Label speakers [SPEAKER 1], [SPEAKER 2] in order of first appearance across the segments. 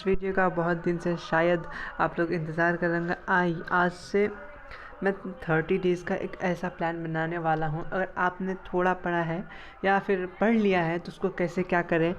[SPEAKER 1] इस वीडियो का बहुत दिन से शायद आप लोग इंतज़ार करेंगे। आज से मैं 30 डेज़ का एक ऐसा प्लान बनाने वाला हूं। अगर आपने थोड़ा पढ़ा है या फिर पढ़ लिया है तो उसको कैसे क्या करें।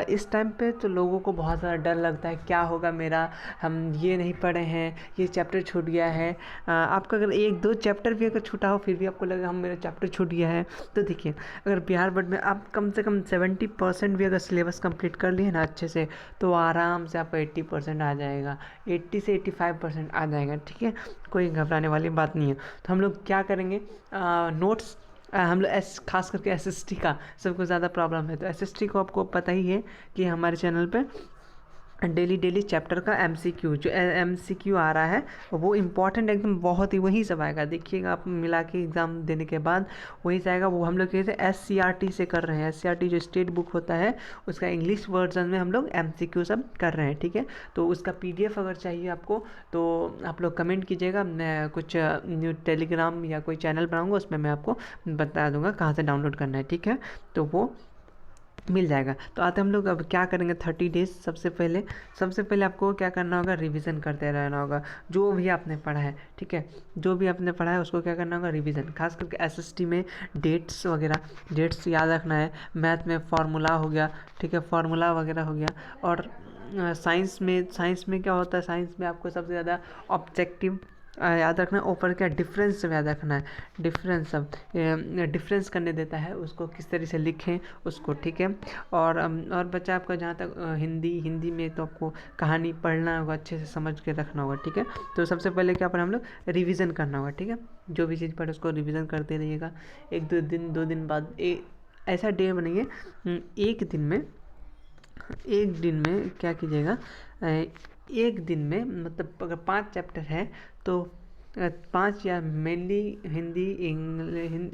[SPEAKER 1] इस टाइम पे तो लोगों को बहुत ज़्यादा डर लगता है, क्या होगा मेरा, हम ये नहीं पढ़े हैं, ये चैप्टर छूट गया है। आपका अगर एक दो चैप्टर भी अगर छूटा हो फिर भी आपको लगा हम मेरा चैप्टर छूट गया है, तो देखिए अगर बिहार बोर्ड में आप कम से कम 70% भी अगर सिलेबस कंप्लीट कर लिए ना अच्छे से, तो आराम से आपका 80% आ जाएगा, 80 से 85% आ जाएगा। ठीक है, कोई घबराने वाली बात नहीं है। तो हम लोग क्या करेंगे, नोट्स हम लोग खास करके एसएसटी का सबको ज़्यादा प्रॉब्लम है, तो एसएसटी को आपको पता ही है कि हमारे चैनल पे डेली चैप्टर का एमसीक्यू जो एमसीक्यू आ रहा है वो इम्पॉर्टेंट एकदम बहुत ही वहीं सब आएगा। देखिएगा आप मिला के एग्ज़ाम देने के बाद वहीं से आएगा। वो हम लोग कैसे एससीईआरटी से कर रहे हैं, एससीईआरटी जो स्टेट बुक होता है उसका इंग्लिश वर्जन में हम लोग एमसीक्यू सब कर रहे हैं। ठीक है, तो उसका पीडीएफ अगर चाहिए आपको तो आप लोग कमेंट कीजिएगा, मैं कुछ टेलीग्राम या कोई चैनल बनाऊँगा उसमें मैं आपको बता दूँगा कहाँ से डाउनलोड करना है। ठीक है, तो वो मिल जाएगा। तो आते हम लोग अब क्या करेंगे 30 डेज़। सबसे पहले आपको क्या करना होगा, रिवीजन करते रहना होगा जो भी आपने पढ़ा है। ठीक है, जो भी आपने पढ़ा है उसको क्या करना होगा, रिवीजन। खास करके एसएसटी में डेट्स वगैरह, डेट्स याद रखना है। मैथ में फार्मूला हो गया, ठीक है, फार्मूला वगैरह हो गया। और साइंस में क्या होता है, साइंस में आपको सबसे ज़्यादा ऑब्जेक्टिव याद रखना है, ऊपर क्या डिफरेंस याद रखना है। डिफरेंस सब डिफरेंस करने देता है, उसको किस तरह से लिखें उसको। ठीक है, और बच्चा आपका जहाँ तक हिंदी में तो आपको कहानी पढ़ना होगा, अच्छे से समझ के रखना होगा। ठीक है, तो सबसे पहले क्या पढ़ा हम लोग, रिवीजन करना होगा। ठीक है, जो भी चीज़ पढ़े उसको रिवीजन करते रहिएगा। एक दो दिन बाद ऐसा डे बनाइए, एक दिन में क्या कीजिएगा, एक दिन में मतलब अगर 5 चैप्टर है तो 5 या मेनली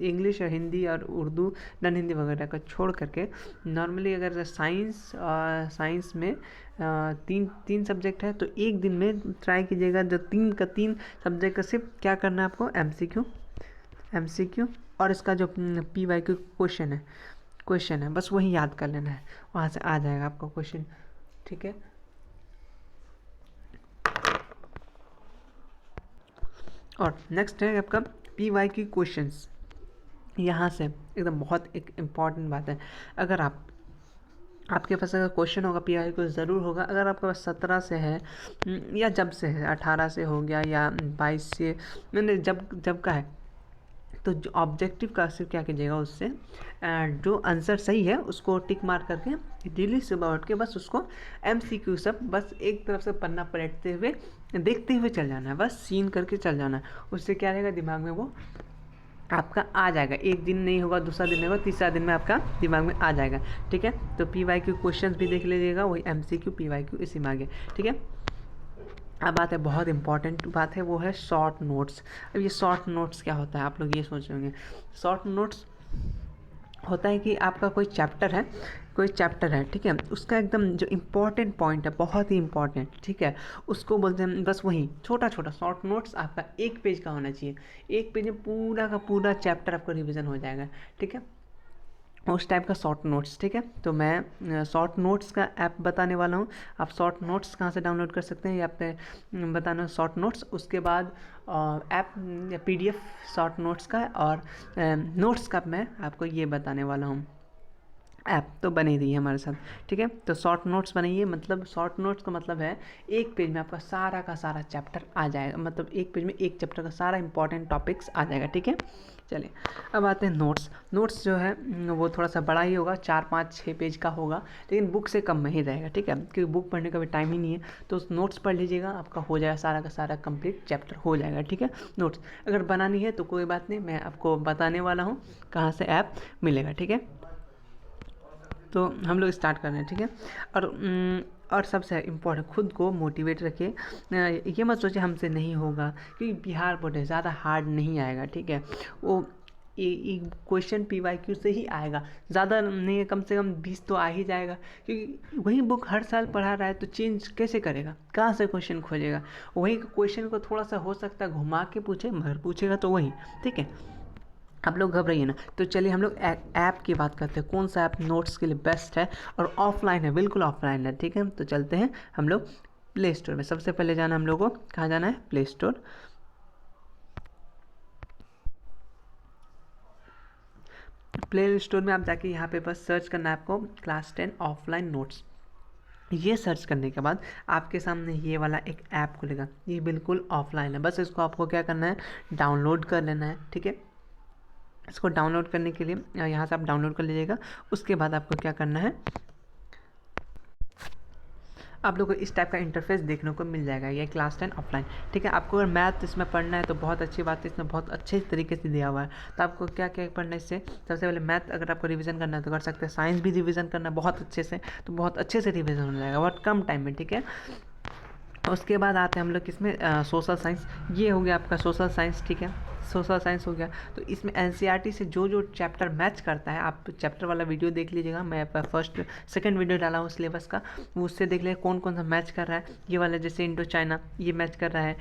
[SPEAKER 1] इंग्लिश और हिंदी और उर्दू नॉन हिंदी वगैरह का छोड़ करके नॉर्मली अगर साइंस में तीन सब्जेक्ट है तो एक दिन में ट्राई कीजिएगा जो 3 सब्जेक्ट का सिर्फ क्या करना है आपको, एमसीक्यू और इसका जो पीवाईक्यू क्वेश्चन है बस वही याद कर लेना है, वहाँ से आ जाएगा आपका क्वेश्चन। ठीक है, और नेक्स्ट है आपका पीवाईक्यू क्वेश्चंस। यहाँ से एकदम बहुत एक इम्पॉर्टेंट बात है, अगर आपके पास अगर क्वेश्चन होगा पीवाईक्यू ज़रूर होगा। अगर आपके पास 17 से है या जब से है, 18 से हो गया या 22 से, मैंने जब का है, तो जो ऑब्जेक्टिव का सिर्फ क्या कीजिएगा, उससे जो आंसर सही है उसको टिक मार करके डेली सुबह उठ के बस उसको एमसीक्यू सब बस एक तरफ से पन्ना पलटते हुए देखते हुए चल जाना है, बस सीन करके चल जाना है। उससे क्या रहेगा, दिमाग में वो आपका आ जाएगा। एक दिन नहीं होगा, दूसरा दिन नहीं होगा, तीसरा दिन में आपका दिमाग में आ जाएगा। ठीक है, तो पीवाईक्यू क्वेश्चंस भी देख लीजिएगा, वही एमसीक्यू पीवाईक्यू इसी में आ गया। ठीक है, अब बात है बहुत इंपॉर्टेंट बात है, वो है शॉर्ट नोट्स। अब ये शॉर्ट नोट्स क्या होता है, आप लोग ये सोच रहे होंगे। शॉर्ट नोट्स होता है कि आपका कोई चैप्टर है, ठीक है, उसका एकदम जो इम्पोर्टेंट पॉइंट है, बहुत ही इम्पोर्टेंट, ठीक है, उसको बोलते हैं बस वही छोटा शॉर्ट नोट्स आपका 1 पेज का होना चाहिए। 1 पेज में पूरा का पूरा चैप्टर आपका रिवीजन हो जाएगा। ठीक है, उस टाइप का शॉर्ट नोट्स। ठीक है, तो मैं शॉर्ट नोट्स का ऐप बताने वाला हूँ। आप शॉर्ट नोट्स कहाँ से डाउनलोड कर सकते हैं, या पे बताना शॉर्ट नोट्स, उसके बाद ऐप या पीडीएफ शॉर्ट नोट्स का और नोट्स का मैं आपको ये बताने वाला हूँ। ऐप तो बनी रही है हमारे साथ। ठीक है, तो शॉर्ट नोट्स बनाइए, मतलब शॉर्ट नोट्स का मतलब है 1 पेज में आपका सारा का सारा चैप्टर आ जाएगा, मतलब 1 पेज में 1 चैप्टर का सारा इंपॉर्टेंट टॉपिक्स आ जाएगा। ठीक है, चलिए अब आते हैं नोट्स जो है वो थोड़ा सा बड़ा ही होगा, 4 5 6 पेज का होगा, लेकिन बुक से कम में ही रहेगा। ठीक है, क्योंकि बुक पढ़ने का भी टाइम ही नहीं है, तो उस नोट्स पढ़ लीजिएगा, आपका हो जाएगा सारा का सारा कंप्लीट चैप्टर हो जाएगा। ठीक है, नोट्स अगर बनानी है तो कोई बात नहीं, मैं आपको बताने वाला हूँ कहाँ से ऐप मिलेगा। ठीक है, तो हम लोग स्टार्ट कर रहे हैं। ठीक है, और सबसे इम्पोर्टेंट, खुद को मोटिवेट रखिए। ये मत सोचिए हमसे नहीं होगा, क्योंकि बिहार बोर्ड है, ज़्यादा हार्ड नहीं आएगा। ठीक है, वो क्वेश्चन पीवाईक्यू से ही आएगा, ज़्यादा नहीं है, कम से कम 20 तो आ ही जाएगा, क्योंकि वही बुक हर साल पढ़ा रहा है तो चेंज कैसे करेगा, कहाँ से क्वेश्चन खोजेगा। वही क्वेश्चन को थोड़ा सा हो सकता है घुमा के पूछे, मगर पूछेगा तो वही। ठीक है, आप लोग घबराइए ना। तो चलिए हम लोग ऐप की बात करते हैं, कौन सा ऐप नोट्स के लिए बेस्ट है और ऑफलाइन है, बिल्कुल ऑफलाइन है, ठीक है। तो चलते हैं हम लोग प्ले स्टोर में। सबसे पहले जाना हम लोग को, कहाँ जाना है, प्ले स्टोर। प्ले स्टोर में आप जाके यहाँ पे बस सर्च करना है आपको, क्लास 10 ऑफलाइन नोट्स। ये सर्च करने के बाद आपके सामने ये वाला एक ऐप खुलेगा, ये बिल्कुल ऑफलाइन है। बस इसको आपको क्या करना है, डाउनलोड कर लेना है, ठीक है। इसको डाउनलोड करने के लिए यहाँ से आप डाउनलोड कर लीजिएगा। उसके बाद आपको क्या करना है, आप लोगों को इस टाइप का इंटरफेस देखने को मिल जाएगा, ये क्लास 10 ऑफलाइन, ठीक है। आपको अगर मैथ इसमें पढ़ना है तो बहुत अच्छी बात है, इसमें बहुत अच्छे तरीके से दिया हुआ है। तो आपको क्या क्या पढ़ना है इससे, सबसे पहले मैथ अगर आपको रिवीजन करना है तो कर सकते हैं, साइंस भी रिवीजन करना है बहुत अच्छे से, तो बहुत अच्छे से रिवीजन हो जाएगा बहुत कम टाइम में, ठीक है। उसके बाद आते हैं हम लोग किसमें, सोशल साइंस। ये हो गया आपका सोशल साइंस, ठीक है, सोशल साइंस हो गया। तो इसमें एनसीईआरटी से जो जो चैप्टर मैच करता है, आप चैप्टर वाला वीडियो देख लीजिएगा, मैं फर्स्ट सेकंड वीडियो डाला हूँ सिलेबस का, वो उससे देख लीजिए कौन कौन सा मैच कर रहा है। ये वाला जैसे इंडो चाइना, ये मैच कर रहा है।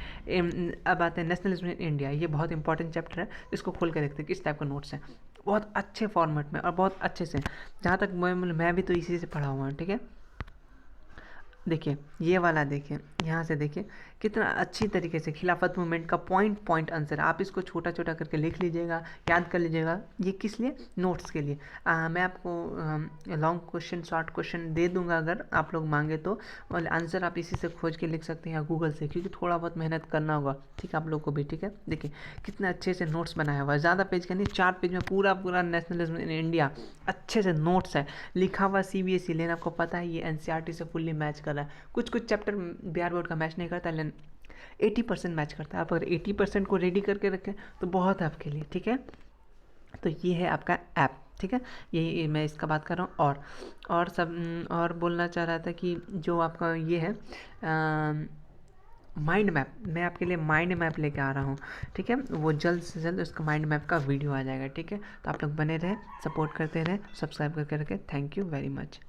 [SPEAKER 1] अब आते हैं नेशनलिज्म इन इंडिया, ये बहुत इंपॉर्टेंट चैप्टर है, इसको खोल कर देखते हैं किस टाइप का नोट्स है, बहुत अच्छे फॉर्मेट में और बहुत अच्छे से। जहाँ तक मैं भी तो इसी से पढ़ा हुआ हूँ, ठीक है। देखिए ये वाला, देखिए यहाँ से देखिए कितना अच्छी तरीके से खिलाफत मूवमेंट का पॉइंट पॉइंट आंसर, आप इसको छोटा छोटा करके लिख लीजिएगा, याद कर लीजिएगा। ये किस लिए, नोट्स के लिए। मैं आपको लॉन्ग क्वेश्चन शॉर्ट क्वेश्चन दे दूंगा अगर आप लोग मांगे तो, और आंसर आप इसी से खोज के लिख सकते हैं या गूगल से, क्योंकि थोड़ा बहुत मेहनत करना होगा, ठीक है, आप लोग को भी, ठीक है। देखिए कितने अच्छे से नोट्स बनाया हुआ है, ज़्यादा पेज का नहीं, 4 पेज में पूरा पूरा नेशनलिज्म इन इंडिया अच्छे से नोट्स है लिखा हुआ। CBSE, लेकिन आपको पता है ये एनसीईआरटी से फुल्ली मैच कर रहा है। कुछ कुछ चैप्टर बिहार बोर्ड का मैच नहीं करता, लेकिन 80% मैच करता है। आप अगर 80% को रेडी करके रखें तो बहुत है आपके लिए, ठीक है। तो ये है आपका ऐप, ठीक है, यही मैं इसका बात कर रहा हूँ। और सब और बोलना चाह रहा था कि जो आपका ये है माइंड मैप, मैं आपके लिए माइंड मैप लेके आ रहा हूँ, ठीक है। वो जल्द से जल्द उसका माइंड मैप का वीडियो आ जाएगा, ठीक है। तो आप लोग बने रहें, सपोर्ट करते रहें, सब्सक्राइब करके रखें। Thank you very much.